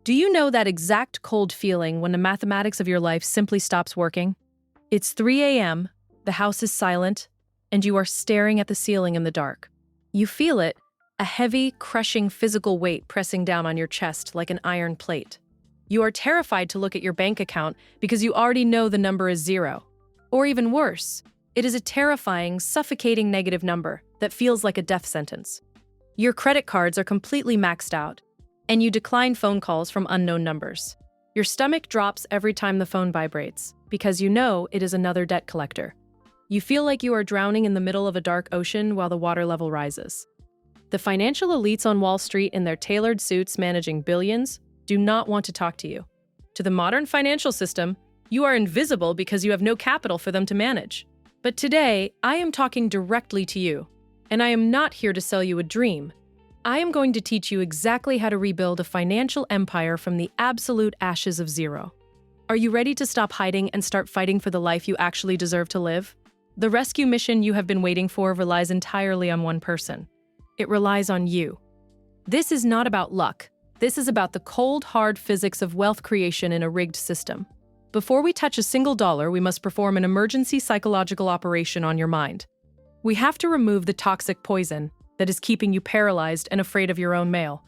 Do you know that exact cold feeling when the mathematics of your life simply stops working? It's 3 a.m., the house is silent, and you are staring at the ceiling in the dark. You feel it, a heavy, crushing physical weight pressing down on your chest like an iron plate. You are terrified to look at your bank account because you already know the number is zero. Or even worse, it is a terrifying, suffocating negative number that feels like a death sentence. Your credit cards are completely maxed out, and you decline phone calls from unknown numbers. Your stomach drops every time the phone vibrates, because you know it is another debt collector. You feel like you are drowning in the middle of a dark ocean while the water level rises. The financial elites on Wall Street in their tailored suits managing billions do not want to talk to you. To the modern financial system, you are invisible because you have no capital for them to manage. But today, I am talking directly to you, and I am not here to sell you a dream. I am going to teach you exactly how to rebuild a financial empire from the absolute ashes of zero. Are you ready to stop hiding and start fighting for the life you actually deserve to live? The rescue mission you have been waiting for relies entirely on one person. It relies on you. This is not about luck. This is about the cold, hard physics of wealth creation in a rigged system. Before we touch a single dollar, we must perform an emergency psychological operation on your mind. We have to remove the toxic poison that is keeping you paralyzed and afraid of your own mail.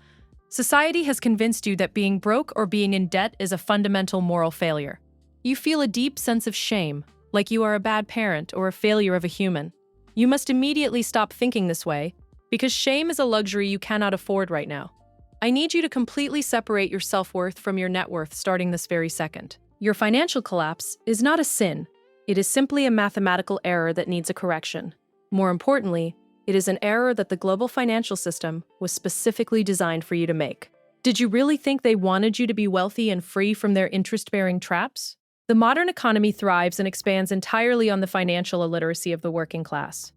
Society has convinced you that being broke or being in debt is a fundamental moral failure. You feel a deep sense of shame, like you are a bad parent or a failure of a human. You must immediately stop thinking this way, because shame is a luxury you cannot afford right now. I need you to completely separate your self-worth from your net worth starting this very second. Your financial collapse is not a sin. It is simply a mathematical error that needs a correction. More importantly, it is an error that the global financial system was specifically designed for you to make. Did you really think they wanted you to be wealthy and free from their interest-bearing traps? The modern economy thrives and expands entirely on the financial illiteracy of the working class.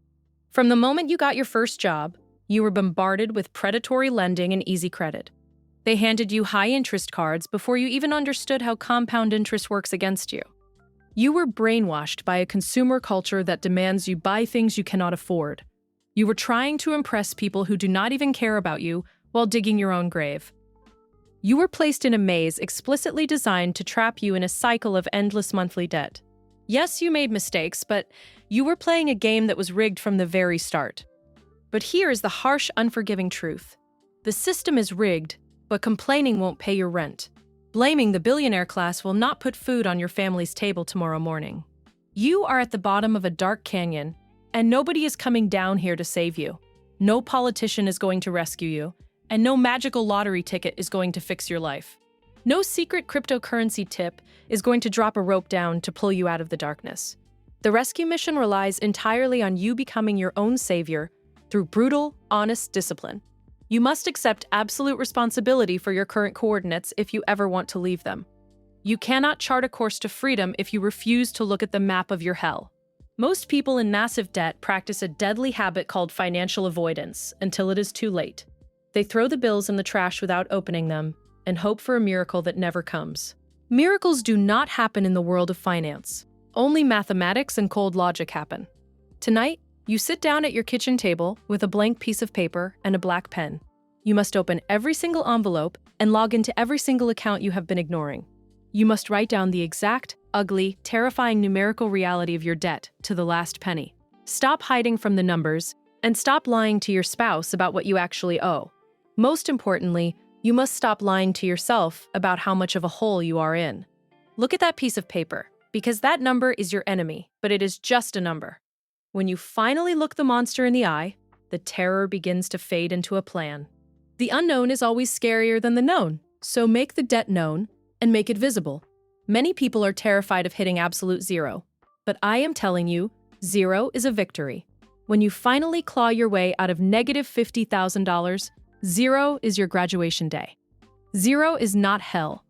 From the moment you got your first job, you were bombarded with predatory lending and easy credit. They handed you high-interest cards before you even understood how compound interest works against you. You were brainwashed by a consumer culture that demands you buy things you cannot afford. You were trying to impress people who do not even care about you while digging your own grave. You were placed in a maze explicitly designed to trap you in a cycle of endless monthly debt. Yes, you made mistakes, but you were playing a game that was rigged from the very start. But here is the harsh, unforgiving truth. The system is rigged, but complaining won't pay your rent. Blaming the billionaire class will not put food on your family's table tomorrow morning. You are at the bottom of a dark canyon, and nobody is coming down here to save you. No politician is going to rescue you, and no magical lottery ticket is going to fix your life. No secret cryptocurrency tip is going to drop a rope down to pull you out of the darkness. The rescue mission relies entirely on you becoming your own savior through brutal, honest discipline. You must accept absolute responsibility for your current coordinates if you ever want to leave them. You cannot chart a course to freedom if you refuse to look at the map of your hell. Most people in massive debt practice a deadly habit called financial avoidance until it is too late. They throw the bills in the trash without opening them and hope for a miracle that never comes. Miracles do not happen in the world of finance. Only mathematics and cold logic happen. Tonight, you sit down at your kitchen table with a blank piece of paper and a black pen. You must open every single envelope and log into every single account you have been ignoring. You must write down the exact, ugly, terrifying numerical reality of your debt to the last penny. Stop hiding from the numbers and stop lying to your spouse about what you actually owe. Most importantly, you must stop lying to yourself about how much of a hole you are in. Look at that piece of paper, because that number is your enemy, but it is just a number. When you finally look the monster in the eye, the terror begins to fade into a plan. The unknown is always scarier than the known, so make the debt known and make it visible. Many people are terrified of hitting absolute zero, but I am telling you, zero is a victory. When you finally claw your way out of negative $50,000, zero is your graduation day. Zero is not hell.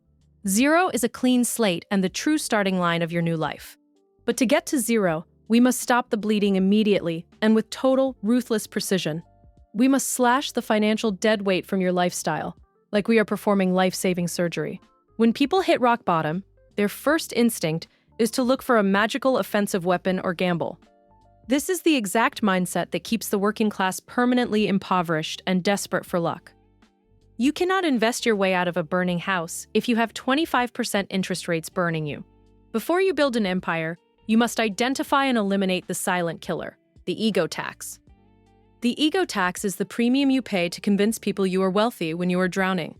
Zero is a clean slate and the true starting line of your new life. But to get to zero, we must stop the bleeding immediately and with total, ruthless precision. We must slash the financial dead weight from your lifestyle, like we are performing life-saving surgery. When people hit rock bottom, their first instinct is to look for a magical offensive weapon or gamble. This is the exact mindset that keeps the working class permanently impoverished and desperate for luck. You cannot invest your way out of a burning house if you have 25% interest rates burning you. Before you build an empire, you must identify and eliminate the silent killer, the ego tax. The ego tax is the premium you pay to convince people you are wealthy when you are drowning.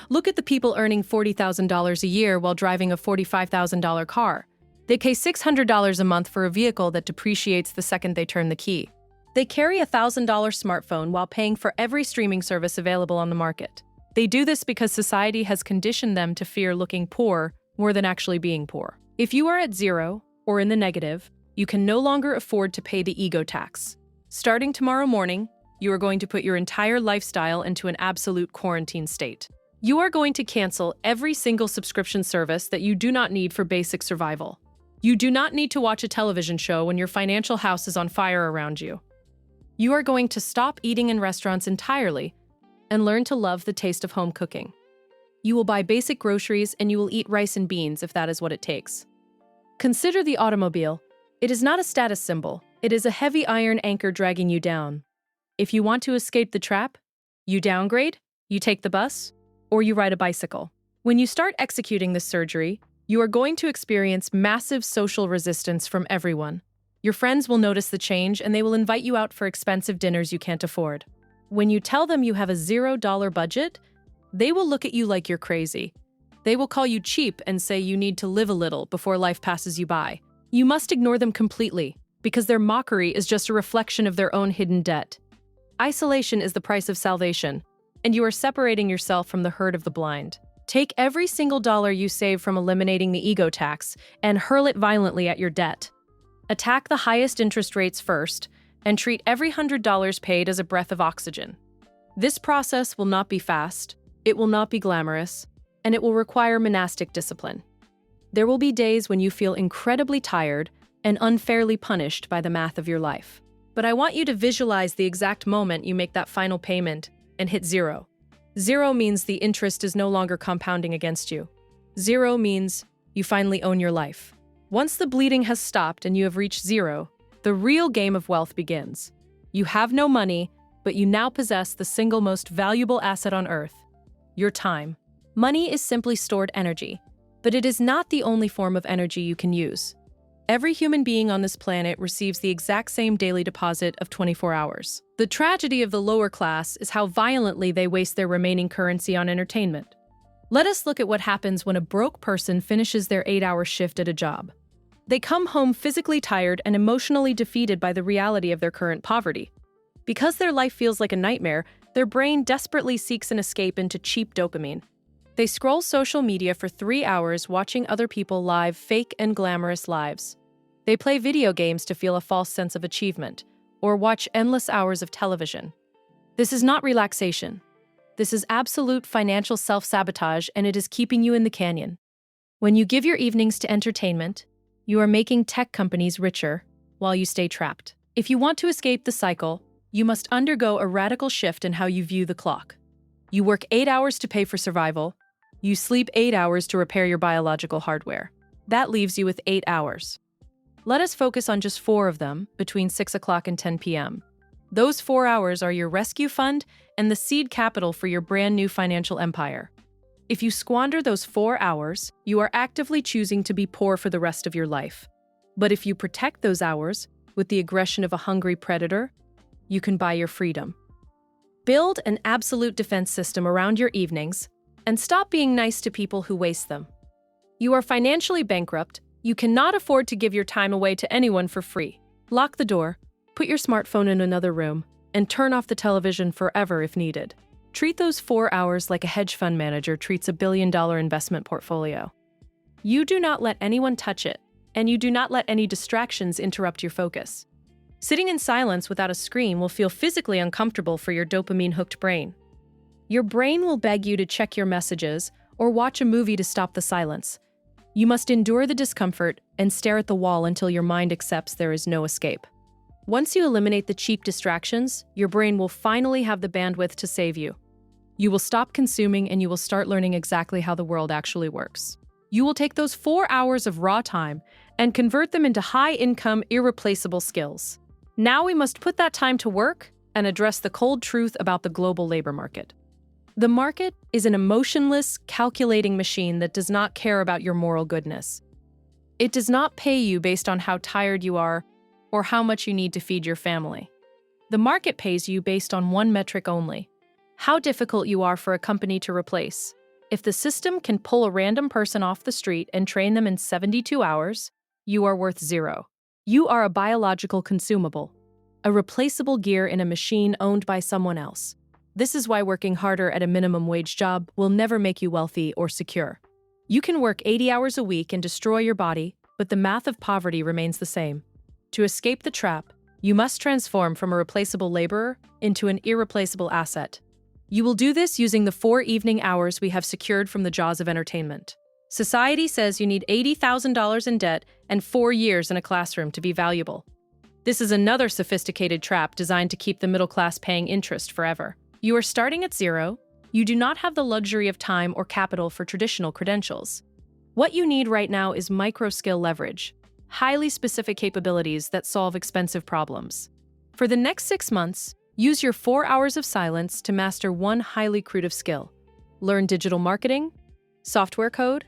Look at the people earning $40,000 a year while driving a $45,000 car. They pay $600 a month for a vehicle that depreciates the second they turn the key. They carry a $1,000 smartphone while paying for every streaming service available on the market. They do this because society has conditioned them to fear looking poor more than actually being poor. If you are at zero or in the negative, you can no longer afford to pay the ego tax. Starting tomorrow morning, you are going to put your entire lifestyle into an absolute quarantine state. You are going to cancel every single subscription service that you do not need for basic survival. You do not need to watch a television show when your financial house is on fire around you. You are going to stop eating in restaurants entirely and learn to love the taste of home cooking. You will buy basic groceries and you will eat rice and beans if that is what it takes. Consider the automobile. It is not a status symbol. It is a heavy iron anchor dragging you down. If you want to escape the trap, you downgrade, you take the bus, or you ride a bicycle. When you start executing this surgery, you are going to experience massive social resistance from everyone. Your friends will notice the change and they will invite you out for expensive dinners you can't afford. When you tell them you have a $0 budget, they will look at you like you're crazy. They will call you cheap and say you need to live a little before life passes you by. You must ignore them completely, because their mockery is just a reflection of their own hidden debt. Isolation is the price of salvation, and you are separating yourself from the herd of the blind. Take every single dollar you save from eliminating the ego tax and hurl it violently at your debt. Attack the highest interest rates first, and treat every $100 paid as a breath of oxygen. This process will not be fast, it will not be glamorous, and it will require monastic discipline. There will be days when you feel incredibly tired and unfairly punished by the math of your life. But I want you to visualize the exact moment you make that final payment and hit zero. Zero means the interest is no longer compounding against you. Zero means you finally own your life. Once the bleeding has stopped and you have reached zero, the real game of wealth begins. You have no money, but you now possess the single most valuable asset on earth, your time. Money is simply stored energy, but it is not the only form of energy you can use. Every human being on this planet receives the exact same daily deposit of 24 hours. The tragedy of the lower class is how violently they waste their remaining currency on entertainment. Let us look at what happens when a broke person finishes their 8-hour shift at a job. They come home physically tired and emotionally defeated by the reality of their current poverty. Because their life feels like a nightmare, their brain desperately seeks an escape into cheap dopamine. They scroll social media for 3 hours watching other people live fake and glamorous lives. They play video games to feel a false sense of achievement, or watch endless hours of television. This is not relaxation. This is absolute financial self-sabotage, and it is keeping you in the canyon. When you give your evenings to entertainment, you are making tech companies richer while you stay trapped. If you want to escape the cycle, you must undergo a radical shift in how you view the clock. You work 8 hours to pay for survival. You sleep 8 hours to repair your biological hardware. That leaves you with 8 hours. Let us focus on just 4 of them between 6 o'clock and 10 p.m. Those 4 hours are your rescue fund and the seed capital for your brand new financial empire. If you squander those 4 hours, you are actively choosing to be poor for the rest of your life. But if you protect those hours with the aggression of a hungry predator, you can buy your freedom. Build an absolute defense system around your evenings and stop being nice to people who waste them. You are financially bankrupt. You cannot afford to give your time away to anyone for free. Lock the door, put your smartphone in another room, and turn off the television forever if needed. Treat those 4 hours like a hedge fund manager treats a billion-dollar investment portfolio. You do not let anyone touch it, and you do not let any distractions interrupt your focus. Sitting in silence without a screen will feel physically uncomfortable for your dopamine-hooked brain. Your brain will beg you to check your messages or watch a movie to stop the silence. You must endure the discomfort and stare at the wall until your mind accepts there is no escape. Once you eliminate the cheap distractions, your brain will finally have the bandwidth to save you. You will stop consuming and you will start learning exactly how the world actually works. You will take those 4 hours of raw time and convert them into high-income, irreplaceable skills. Now we must put that time to work and address the cold truth about the global labor market. The market is an emotionless, calculating machine that does not care about your moral goodness. It does not pay you based on how tired you are or how much you need to feed your family. The market pays you based on one metric only: how difficult you are for a company to replace. If the system can pull a random person off the street and train them in 72 hours, you are worth zero. You are a biological consumable, a replaceable gear in a machine owned by someone else. This is why working harder at a minimum wage job will never make you wealthy or secure. You can work 80 hours a week and destroy your body, but the math of poverty remains the same. To escape the trap, you must transform from a replaceable laborer into an irreplaceable asset. You will do this using the 4 evening hours we have secured from the jaws of entertainment. Society says you need $80,000 in debt and 4 years in a classroom to be valuable. This is another sophisticated trap designed to keep the middle class paying interest forever. You are starting at zero. You do not have the luxury of time or capital for traditional credentials. What you need right now is micro-skill leverage, highly specific capabilities that solve expensive problems. For the next 6 months, use your 4 hours of silence to master one highly creative skill. Learn digital marketing, software code,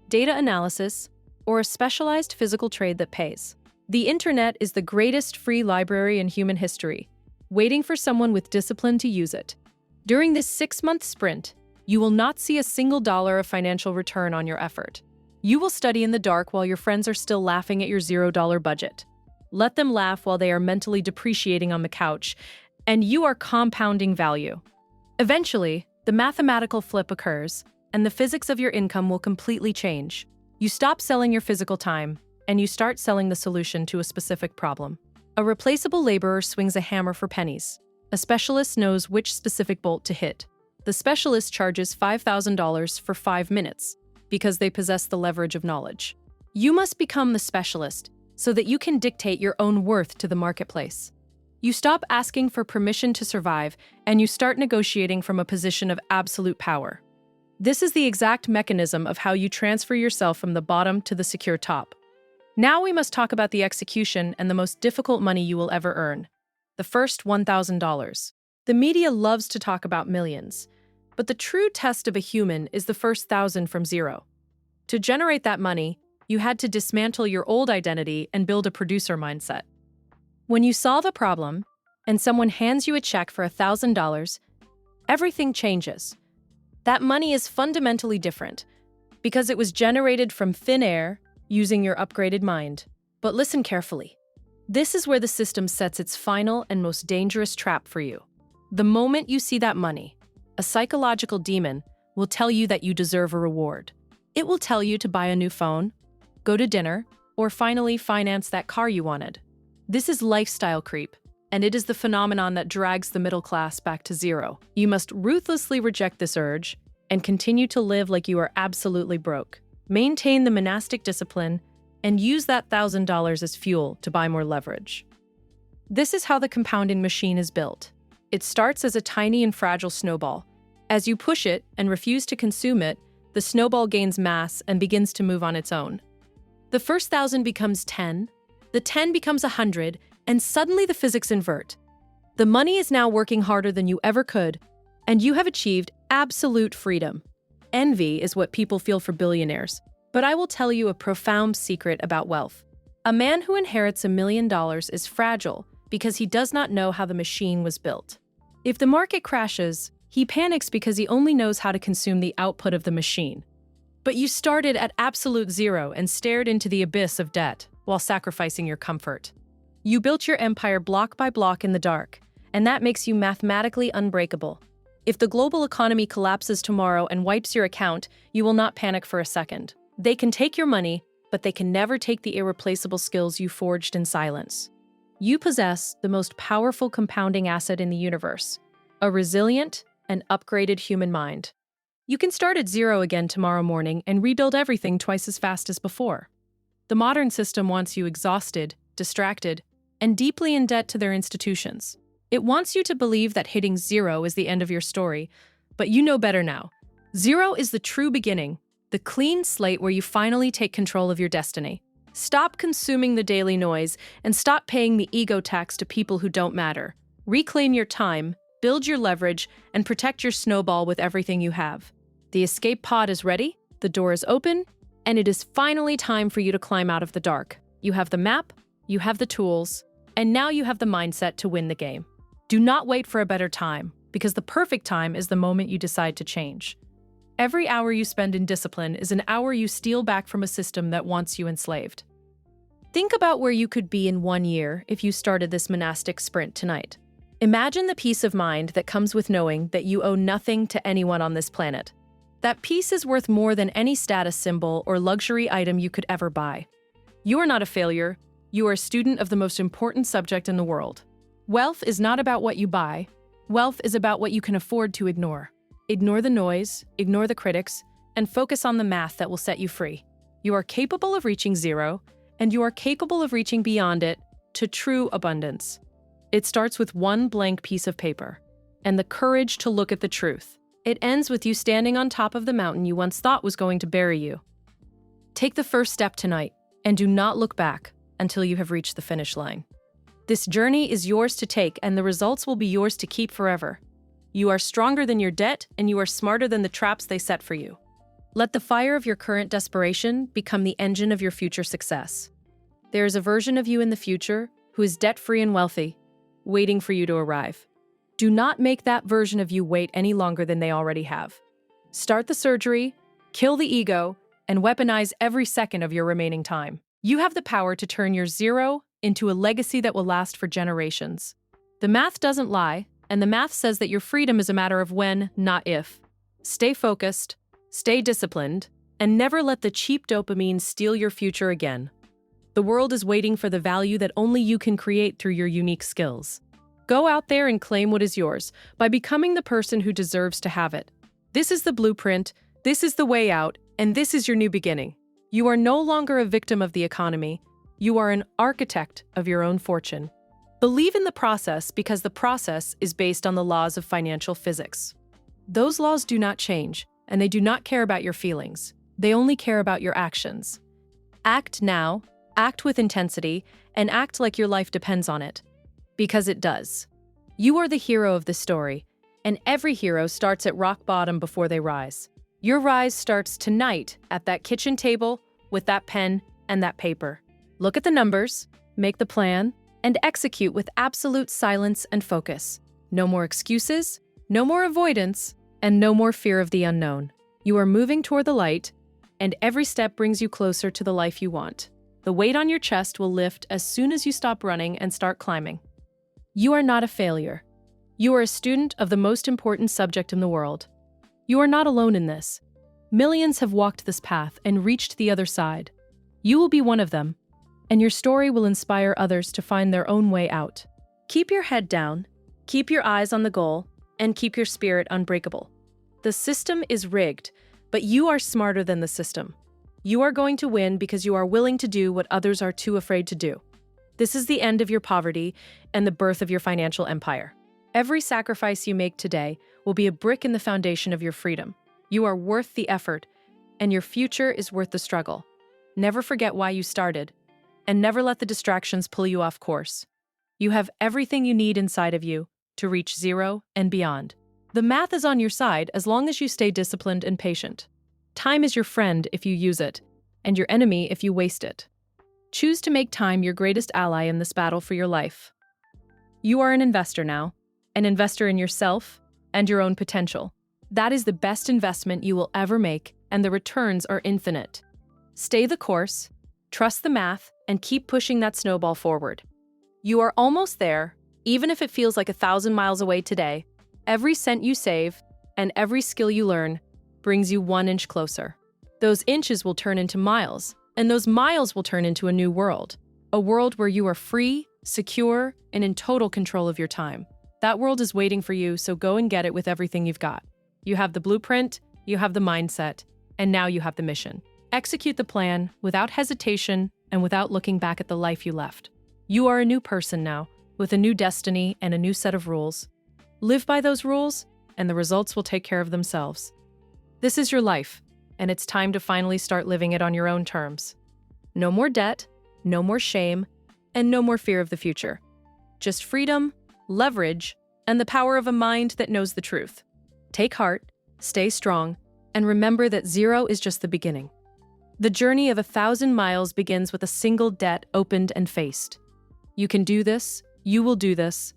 data analysis, or a specialized physical trade that pays. The internet is the greatest free library in human history, waiting for someone with discipline to use it. During this 6-month sprint, you will not see a single dollar of financial return on your effort. You will study in the dark while your friends are still laughing at your $0 budget. Let them laugh while they are mentally depreciating on the couch, and you are compounding value. Eventually, the mathematical flip occurs, and the physics of your income will completely change. You stop selling your physical time, and you start selling the solution to a specific problem. A replaceable laborer swings a hammer for pennies. A specialist knows which specific bolt to hit. The specialist charges $5,000 for 5 minutes because they possess the leverage of knowledge. You must become the specialist so that you can dictate your own worth to the marketplace. You stop asking for permission to survive, and you start negotiating from a position of absolute power. This is the exact mechanism of how you transfer yourself from the bottom to the secure top. Now we must talk about the execution and the most difficult money you will ever earn. The first $1,000. The media loves to talk about millions, but the true test of a human is the first 1,000 from zero. To generate that money, you had to dismantle your old identity and build a producer mindset. When you solve a problem, and someone hands you a check for $1,000, everything changes. That money is fundamentally different, because it was generated from thin air using your upgraded mind. But listen carefully. This is where the system sets its final and most dangerous trap for you. The moment you see that money, a psychological demon will tell you that you deserve a reward. It will tell you to buy a new phone, go to dinner, or finally finance that car you wanted. This is lifestyle creep, and it is the phenomenon that drags the middle class back to zero. You must ruthlessly reject this urge and continue to live like you are absolutely broke. Maintain the monastic discipline and use that $1,000 as fuel to buy more leverage. This is how the compounding machine is built. It starts as a tiny and fragile snowball. As you push it and refuse to consume it, the snowball gains mass and begins to move on its own. The first 1,000 becomes 10, the 10 becomes 100, and suddenly the physics invert. The money is now working harder than you ever could, and you have achieved absolute freedom. Envy is what people feel for billionaires. But I will tell you a profound secret about wealth. A man who inherits $1 million is fragile because he does not know how the machine was built. If the market crashes, he panics because he only knows how to consume the output of the machine. But you started at absolute zero and stared into the abyss of debt while sacrificing your comfort. You built your empire block by block in the dark, and that makes you mathematically unbreakable. If the global economy collapses tomorrow and wipes your account, you will not panic for a second. They can take your money, but they can never take the irreplaceable skills you forged in silence. You possess the most powerful compounding asset in the universe, a resilient and upgraded human mind. You can start at zero again tomorrow morning and rebuild everything twice as fast as before. The modern system wants you exhausted, distracted, and deeply in debt to their institutions. It wants you to believe that hitting zero is the end of your story, but you know better now. Zero is the true beginning. The clean slate where you finally take control of your destiny. Stop consuming the daily noise and stop paying the ego tax to people who don't matter. Reclaim your time, build your leverage, and protect your snowball with everything you have. The escape pod is ready, the door is open, and it is finally time for you to climb out of the dark. You have the map, you have the tools, and now you have the mindset to win the game. Do not wait for a better time, because the perfect time is the moment you decide to change. Every hour you spend in discipline is an hour you steal back from a system that wants you enslaved. Think about where you could be in 1 year if you started this monastic sprint tonight. Imagine the peace of mind that comes with knowing that you owe nothing to anyone on this planet. That peace is worth more than any status symbol or luxury item you could ever buy. You are not a failure. You are a student of the most important subject in the world. Wealth is not about what you buy. Wealth is about what you can afford to ignore. Ignore the noise, ignore the critics, and focus on the math that will set you free. You are capable of reaching zero, and you are capable of reaching beyond it to true abundance. It starts with one blank piece of paper and the courage to look at the truth. It ends with you standing on top of the mountain you once thought was going to bury you. Take the first step tonight and do not look back until you have reached the finish line. This journey is yours to take, and the results will be yours to keep forever. You are stronger than your debt, and you are smarter than the traps they set for you. Let the fire of your current desperation become the engine of your future success. There is a version of you in the future who is debt-free and wealthy, waiting for you to arrive. Do not make that version of you wait any longer than they already have. Start the surgery, kill the ego, and weaponize every second of your remaining time. You have the power to turn your zero into a legacy that will last for generations. The math doesn't lie, and the math says that your freedom is a matter of when, not if. Stay focused, stay disciplined, and never let the cheap dopamine steal your future again. The world is waiting for the value that only you can create through your unique skills. Go out there and claim what is yours by becoming the person who deserves to have it. This is the blueprint, this is the way out, and this is your new beginning. You are no longer a victim of the economy. You are an architect of your own fortune. Believe in the process because the process is based on the laws of financial physics. Those laws do not change, and they do not care about your feelings. They only care about your actions. Act now, act with intensity, and act like your life depends on it. Because it does. You are the hero of this story, and every hero starts at rock bottom before they rise. Your rise starts tonight at that kitchen table with that pen and that paper. Look at the numbers, make the plan, and execute with absolute silence and focus. No more excuses, no more avoidance, and no more fear of the unknown. You are moving toward the light, and every step brings you closer to the life you want. The weight on your chest will lift as soon as you stop running and start climbing. You are not a failure. You are a student of the most important subject in the world. You are not alone in this. Millions have walked this path and reached the other side. You will be one of them, and your story will inspire others to find their own way out. Keep your head down, keep your eyes on the goal, and keep your spirit unbreakable. The system is rigged, but you are smarter than the system. You are going to win because you are willing to do what others are too afraid to do. This is the end of your poverty and the birth of your financial empire. Every sacrifice you make today will be a brick in the foundation of your freedom. You are worth the effort, and your future is worth the struggle. Never forget why you started, and never let the distractions pull you off course. You have everything you need inside of you to reach zero and beyond. The math is on your side as long as you stay disciplined and patient. Time is your friend if you use it, and your enemy if you waste it. Choose to make time your greatest ally in this battle for your life. You are an investor now, an investor in yourself and your own potential. That is the best investment you will ever make, and the returns are infinite. Stay the course, trust the math, and keep pushing that snowball forward. You are almost there, even if it feels like 1,000 miles away today. Every cent you save and every skill you learn brings you 1 inch closer. Those inches will turn into miles, and those miles will turn into a new world. A world where you are free, secure, and in total control of your time. That world is waiting for you, so go and get it with everything you've got. You have the blueprint, you have the mindset, and now you have the mission. Execute the plan without hesitation and without looking back at the life you left. You are a new person now, with a new destiny and a new set of rules. Live by those rules, and the results will take care of themselves. This is your life, and it's time to finally start living it on your own terms. No more debt, no more shame, and no more fear of the future. Just freedom, leverage, and the power of a mind that knows the truth. Take heart, stay strong, and remember that zero is just the beginning. The journey of 1,000 miles begins with a single debt opened and faced. You can do this, you will do this,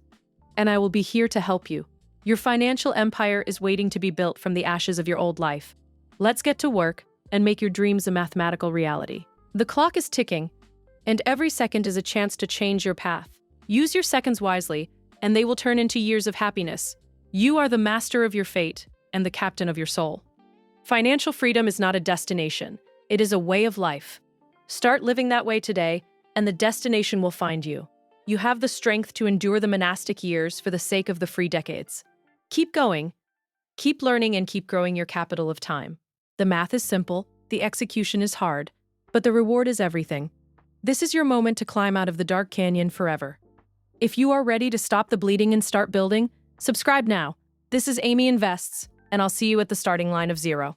and I will be here to help you. Your financial empire is waiting to be built from the ashes of your old life. Let's get to work and make your dreams a mathematical reality. The clock is ticking, and every second is a chance to change your path. Use your seconds wisely, and they will turn into years of happiness. You are the master of your fate and the captain of your soul. Financial freedom is not a destination. It is a way of life. Start living that way today, and the destination will find you. You have the strength to endure the monastic years for the sake of the free decades. Keep going, keep learning, and keep growing your capital of time. The math is simple, the execution is hard, but the reward is everything. This is your moment to climb out of the dark canyon forever. If you are ready to stop the bleeding and start building, subscribe now. This is Amy Invests, and I'll see you at the starting line of zero.